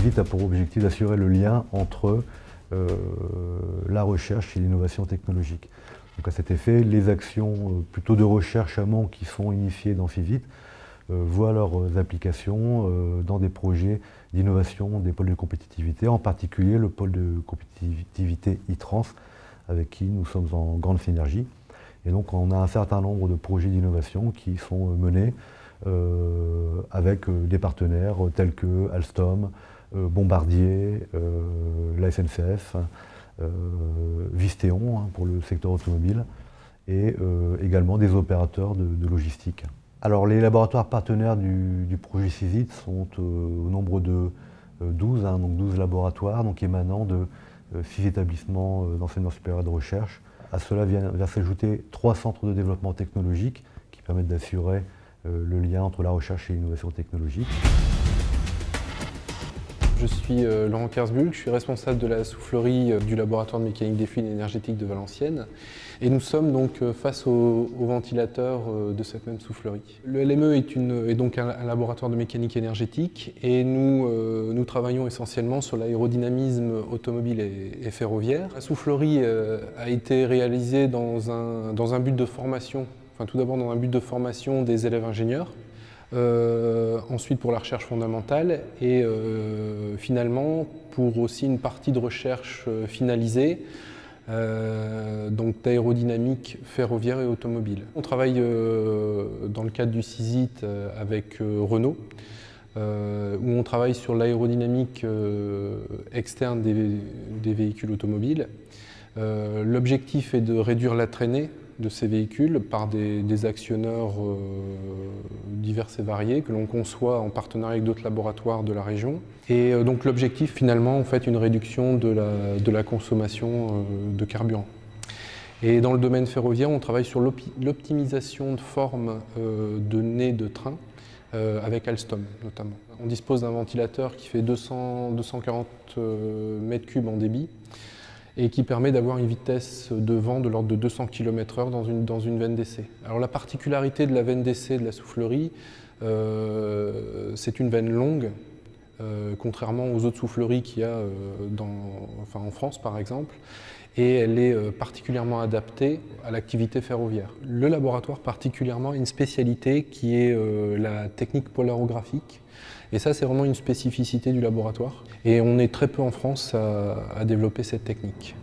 CISIT a pour objectif d'assurer le lien entre la recherche et l'innovation technologique. Donc à cet effet, les actions plutôt de recherche amont qui sont initiées dans CISIT voient leurs applications dans des projets d'innovation des pôles de compétitivité, en particulier le pôle de compétitivité e-trans, avec qui nous sommes en grande synergie. Et donc on a un certain nombre de projets d'innovation qui sont menés avec des partenaires tels que Alstom, Bombardier, la SNCF, Visteon pour le secteur automobile et également des opérateurs de logistique. Alors les laboratoires partenaires du projet CISIT sont au nombre de 12, donc 12 laboratoires donc émanant de 6 établissements d'enseignement supérieur et de recherche. À cela vient s'ajouter 3 centres de développement technologique qui permettent d'assurer le lien entre la recherche et l'innovation technologique. Je suis Laurent Kersbull, je suis responsable de la soufflerie du laboratoire de mécanique des fluides énergétiques de Valenciennes. Et nous sommes donc face au ventilateur de cette même soufflerie. Le LME est donc un laboratoire de mécanique énergétique et nous travaillons essentiellement sur l'aérodynamisme automobile et ferroviaire. La soufflerie a été réalisée dans un but de formation, tout d'abord dans un but de formation des élèves ingénieurs. Ensuite pour la recherche fondamentale et finalement pour aussi une partie de recherche finalisée, donc d'aérodynamique ferroviaire et automobile. On travaille dans le cadre du CISIT avec Renault, où on travaille sur l'aérodynamique externe des véhicules automobiles. L'objectif est de réduire la traînée de ces véhicules par des actionneurs divers et variés que l'on conçoit en partenariat avec d'autres laboratoires de la région. Et donc l'objectif finalement, en fait, une réduction de la consommation de carburant. Et dans le domaine ferroviaire, on travaille sur l'optimisation de forme de nez de train avec Alstom notamment. On dispose d'un ventilateur qui fait 240 m3 en débit et qui permet d'avoir une vitesse de vent de l'ordre de 200 km/h dans une veine d'essai. Alors la particularité de la veine d'essai de la soufflerie, c'est une veine longue, contrairement aux autres souffleries qu'il y a en France par exemple, et elle est particulièrement adaptée à l'activité ferroviaire. Le laboratoire particulièrement a une spécialité qui est la technique polarographique. Et ça, c'est vraiment une spécificité du laboratoire. Et on est très peu en France à développer cette technique.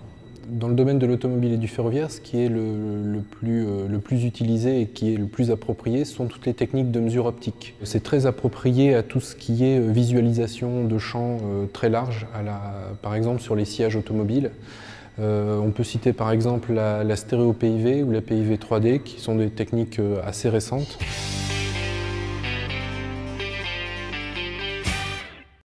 Dans le domaine de l'automobile et du ferroviaire, ce qui est le plus utilisé et qui est le plus approprié, ce sont toutes les techniques de mesure optique. C'est très approprié à tout ce qui est visualisation de champs très larges, par exemple sur les sièges automobiles. On peut citer par exemple la stéréo PIV ou la PIV 3D, qui sont des techniques assez récentes.